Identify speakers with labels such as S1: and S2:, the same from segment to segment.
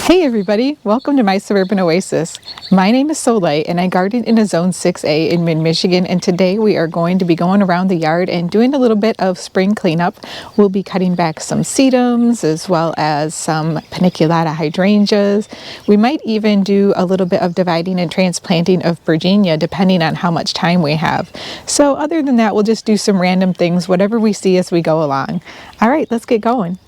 S1: Hey everybody, welcome to my Suburban Oasis. My name is Soleil and I garden in a Zone 6A in mid-Michigan, and today we are going to be going around the yard and doing a little bit of spring cleanup. We'll be cutting back some sedums as well as some paniculata hydrangeas. We might even do a little bit of dividing and transplanting of Hydrangea depending on how much time we have. So other than that, we'll just do some random things, whatever we see as we go along. All right, let's get going.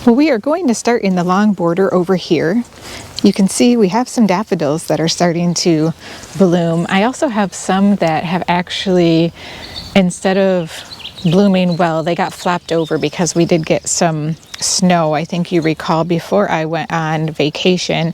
S1: Well, we are going to start in the long border over here. You can see we have some daffodils that are starting to bloom. I also have some that have actually, instead of blooming well, they got flapped over because we did get some snow. I think you recall before I went on vacation,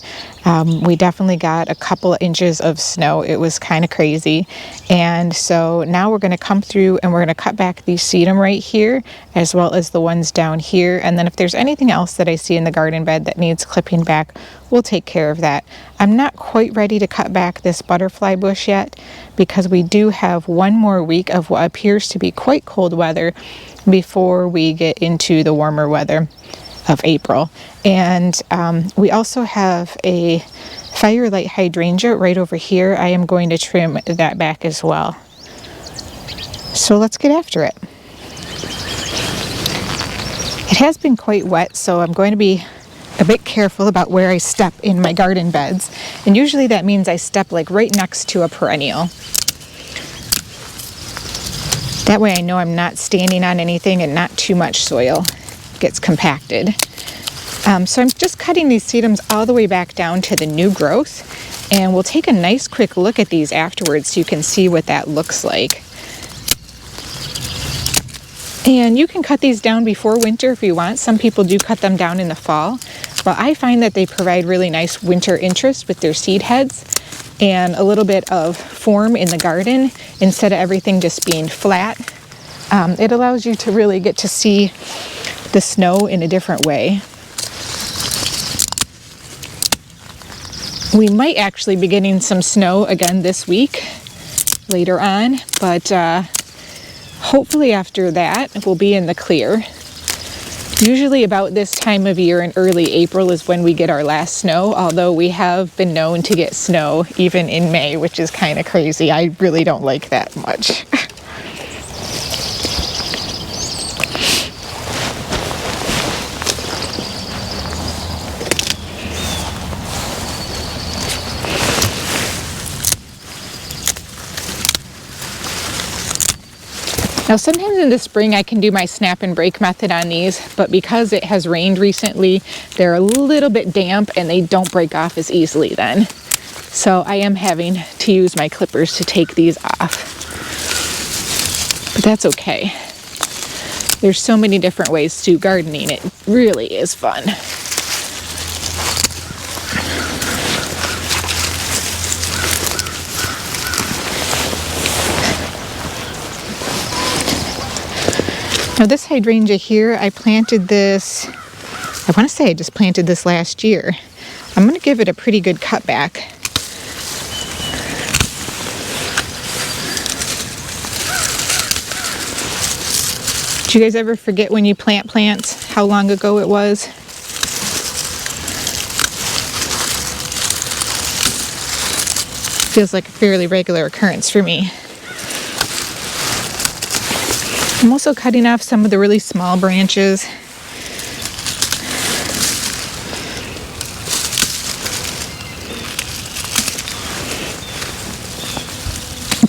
S1: we definitely got a couple of inches of snow. It was kind of crazy. And so now we're going to come through and we're going to cut back these sedum right here as well as the ones down here. And then if there's anything else that I see in the garden bed that needs clipping back, we'll take care of that. I'm not quite ready to cut back this butterfly bush yet because we do have one more week of what appears to be quite cold weather before we get into the warmer weather of April. And we also have a firelight hydrangea right over here. I am going to trim that back as well. So let's get after it. It has been quite wet, so I'm going to be a bit careful about where I step in my garden beds. And usually that means I step like right next to a perennial. That way I know I'm not standing on anything and not too much soil gets compacted. So I'm just cutting these sedums all the way back down to the new growth, and we'll take a nice quick look at these afterwards so you can see what that looks like. And you can cut these down before winter if you want. Some people do cut them down in the fall, but I find that they provide really nice winter interest with their seed heads and a little bit of form in the garden instead of everything just being flat. It allows you to really get to see the snow in a different way. We might actually be getting some snow again this week later on, but hopefully after that we'll be in the clear. Usually about this time of year in early April is when we get our last snow, although we have been known to get snow even in May, which is kind of crazy. I really don't like that much. Now sometimes in the spring I can do my snap and break method on these, but because it has rained recently, they're a little bit damp and they don't break off as easily then. So I am having to use my clippers to take these off. But that's okay. There's so many different ways to gardening. It really is fun. Now this hydrangea here, I planted this, I want to say I just planted this last year. I'm going to give it a pretty good cutback. Do you guys ever forget when you plant plants how long ago it was? Feels like a fairly regular occurrence for me. I'm also cutting off some of the really small branches.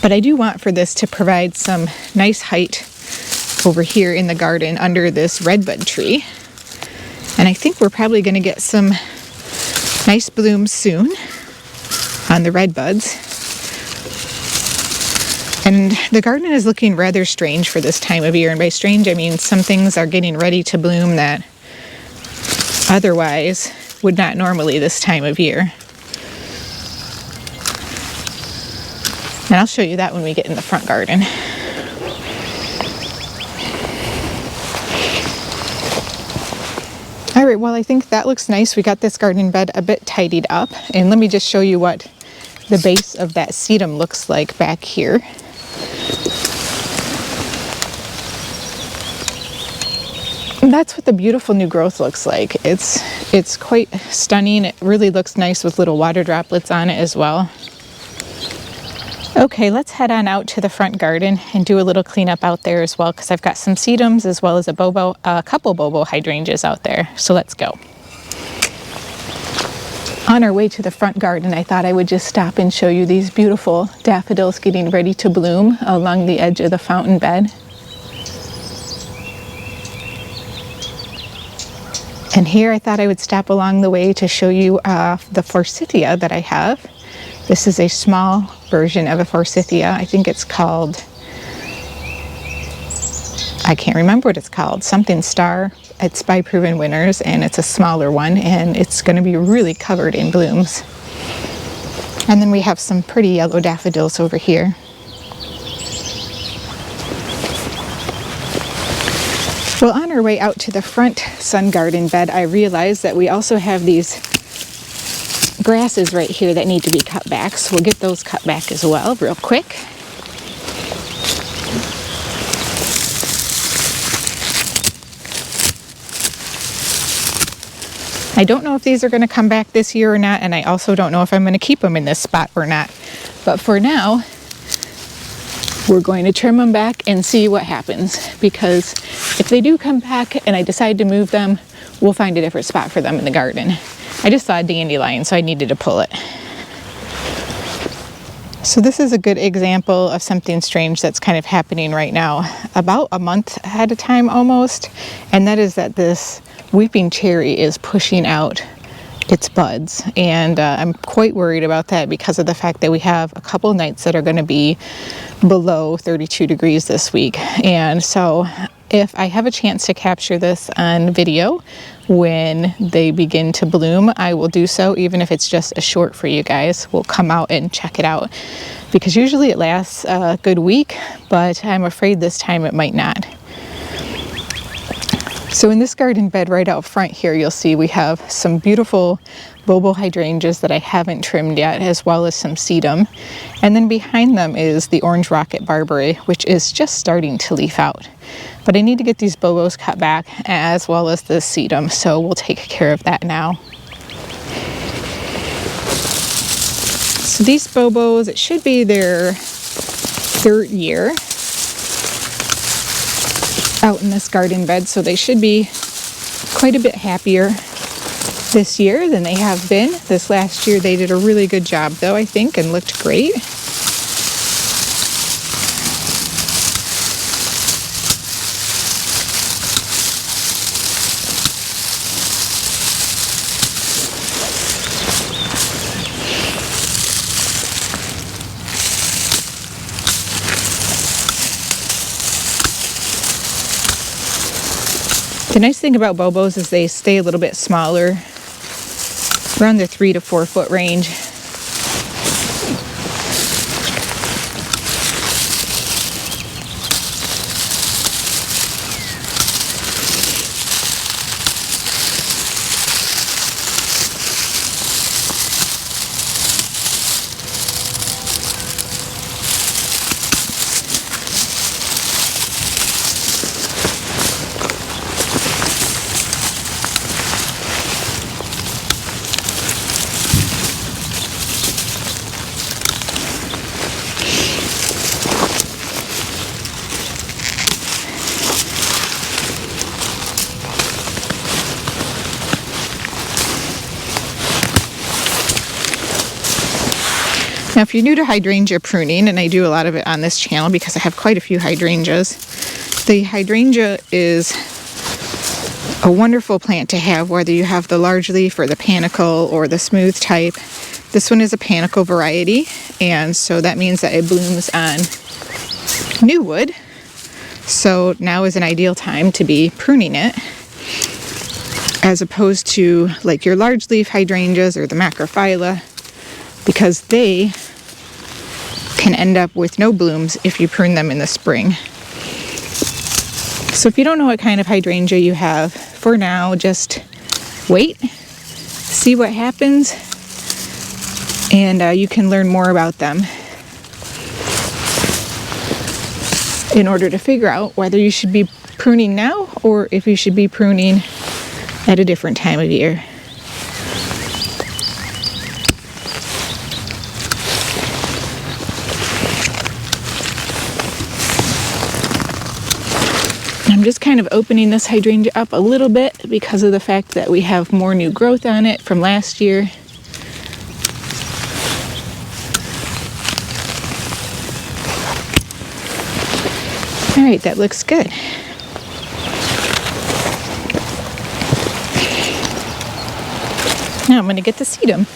S1: But I do want for this to provide some nice height over here in the garden under this redbud tree. And I think we're probably going to get some nice blooms soon on the redbuds. And the garden is looking rather strange for this time of year. And by strange, I mean some things are getting ready to bloom that otherwise would not normally this time of year. And I'll show you that when we get in the front garden. All right, well, I think that looks nice. We got this garden bed a bit tidied up. And let me just show you what the base of that sedum looks like back here. that's what the beautiful new growth looks like. It's quite stunning. It really looks nice with little water droplets on it as well. Okay, let's head on out to the front garden and do a little cleanup out there as well, because I've got some sedums as well as a couple Bobo hydrangeas out there. So let's go. On our way to the front garden, I thought I would just stop and show you these beautiful daffodils getting ready to bloom along the edge of the fountain bed. And here I thought I would stop along the way to show you the forsythia that I have. This is a small version of a forsythia. I think it's called, I can't remember what it's called, something star. It's by Proven Winners, and it's a smaller one, and it's going to be really covered in blooms. And then we have some pretty yellow daffodils over here. Well, on our way out to the front sun garden bed, I realized that we also have these grasses right here that need to be cut back, so we'll get those cut back as well real quick. I don't know if these are going to come back this year or not, and I also don't know if I'm going to keep them in this spot or not. But for now, we're going to trim them back and see what happens, because if they do come back and I decide to move them, we'll find a different spot for them in the garden. I just saw a dandelion, so I needed to pull it. So this is a good example of something strange that's kind of happening right now, about a month ahead of time almost, and that is that this weeping cherry is pushing out its buds, and I'm quite worried about that because of the fact that we have a couple nights that are going to be below 32 degrees this week. And so if I have a chance to capture this on video when they begin to bloom, I will do so, even if it's just a short for you guys. We'll come out and check it out, because usually it lasts a good week, but I'm afraid this time it might not. So in this garden bed right out front here, you'll see we have some beautiful Bobo hydrangeas that I haven't trimmed yet, as well as some sedum. And then behind them is the orange rocket barberry, which is just starting to leaf out. But I need to get these Bobos cut back, as well as the sedum, so we'll take care of that now. So these Bobos, it should be their third year out in this garden bed, so they should be quite a bit happier this year than they have been. This last year they did a really good job though, I think, and looked great. The nice thing about Bobos is they stay a little bit smaller, around the 3 to 4 foot range. Now, if you're new to hydrangea pruning, and I do a lot of it on this channel because I have quite a few hydrangeas, the hydrangea is a wonderful plant to have, whether you have the large leaf or the panicle or the smooth type. This one is a panicle variety, and so that means that it blooms on new wood. So now is an ideal time to be pruning it, as opposed to like your large leaf hydrangeas or the macrophylla, because they can end up with no blooms if you prune them in the spring. So if you don't know what kind of hydrangea you have, for now, just wait, see what happens, and you can learn more about them in order to figure out whether you should be pruning now or if you should be pruning at a different time of year. I'm just kind of opening this hydrangea up a little bit because of the fact that we have more new growth on it from last year. All right, that looks good. Now I'm going to get the sedum.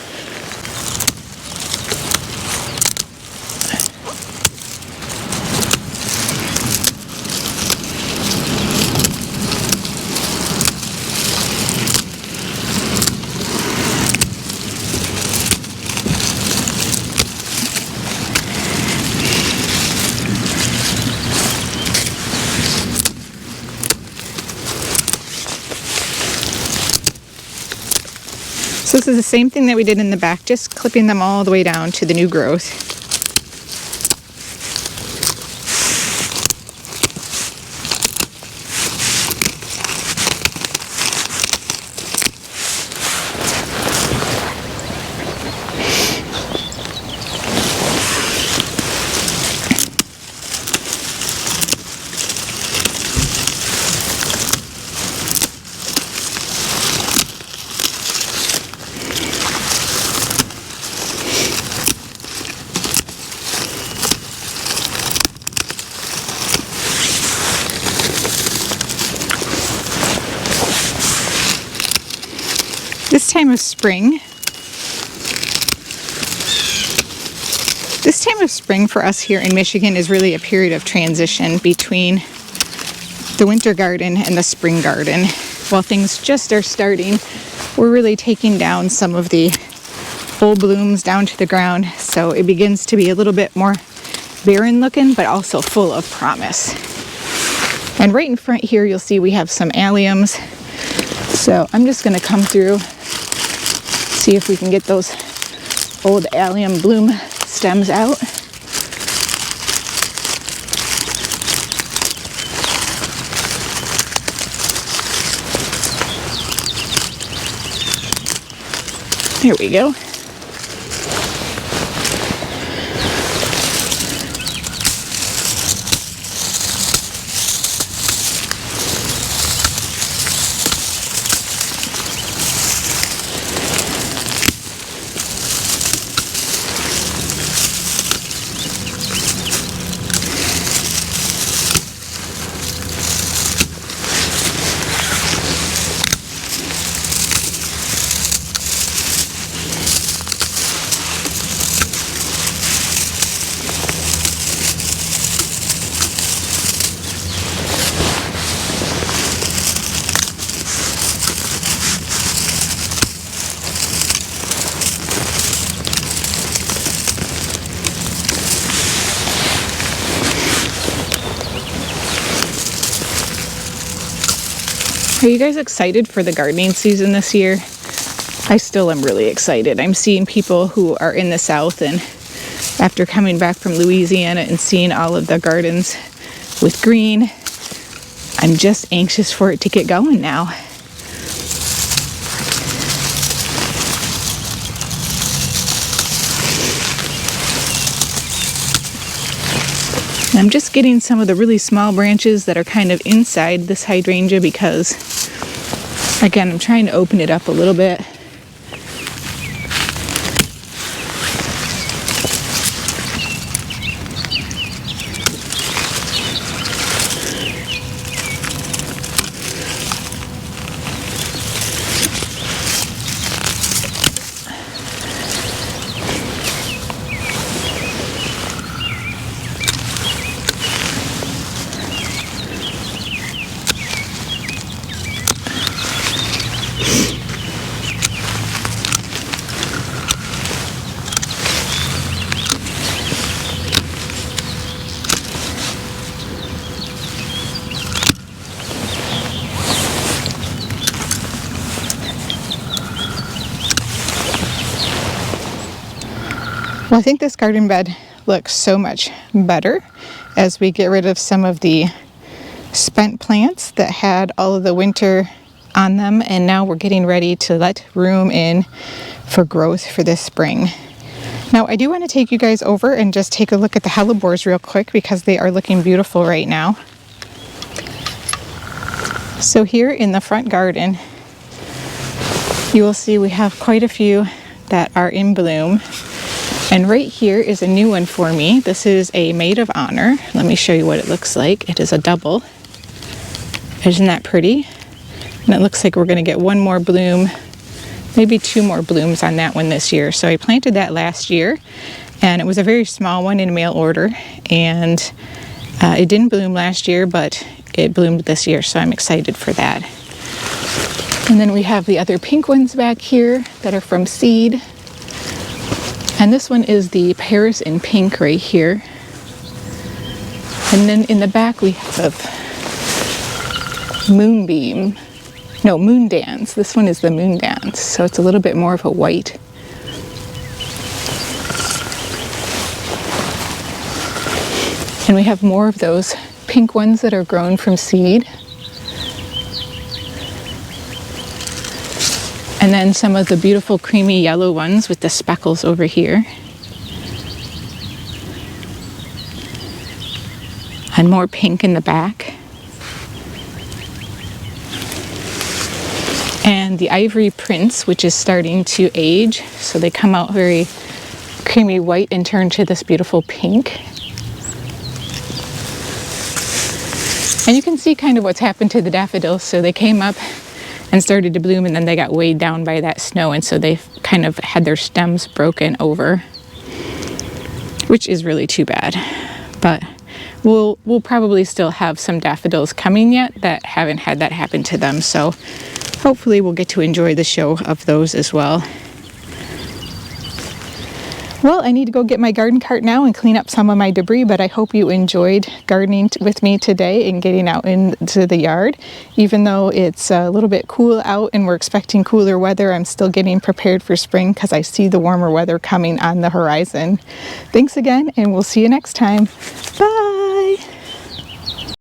S1: So this is the same thing that we did in the back, just clipping them all the way down to the new growth. This time of spring for us here in Michigan is really a period of transition between the winter garden and the spring garden. While things just are starting, we're really taking down some of the old blooms down to the ground, so it begins to be a little bit more barren looking, but also full of promise. And right in front here, you'll see we have some alliums. So I'm just going to come through, see if we can get those old allium bloom stems out. There we go. Are you guys excited for the gardening season this year? I still am really excited. I'm seeing people who are in the South, and after coming back from Louisiana and seeing all of the gardens with green, I'm just anxious for it to get going now. I'm just getting some of the really small branches that are kind of inside this hydrangea because, again, I'm trying to open it up a little bit. Well, I think this garden bed looks so much better as we get rid of some of the spent plants that had all of the winter on them, and now we're getting ready to let room in for growth for this spring. Now I do want to take you guys over and just take a look at the Hellebores real quick because they are looking beautiful right now. So here in the front garden, you will see we have quite a few that are in bloom. And right here is a new one for me. This is a Maid of Honor. Let me show you what it looks like. It is a double. Isn't that pretty? And it looks like we're going to get one more bloom, maybe 2 more blooms on that one this year. So I planted that last year, and it was a very small one in mail order, and it didn't bloom last year, but it bloomed this year, so I'm excited for that. And then we have the other pink ones back here that are from seed. And this one is the Paris in pink right here. And then in the back we have Moon Dance. This one is the Moon Dance, so it's a little bit more of a white. And we have more of those pink ones that are grown from seed. And then some of the beautiful creamy yellow ones with the speckles over here. And more pink in the back. And the Ivory Prince, which is starting to age. So they come out very creamy white and turn to this beautiful pink. And you can see kind of what's happened to the daffodils. So they came up and started to bloom, and then they got weighed down by that snow, and so they kind of had their stems broken over, which is really too bad. But we'll probably still have some daffodils coming yet that haven't had that happen to them, so hopefully we'll get to enjoy the show of those as well. Well, I need to go get my garden cart now and clean up some of my debris, but I hope you enjoyed gardening with me today and getting out into the yard. Even though it's a little bit cool out and we're expecting cooler weather, I'm still getting prepared for spring because I see the warmer weather coming on the horizon. Thanks again, and we'll see you next time. Bye!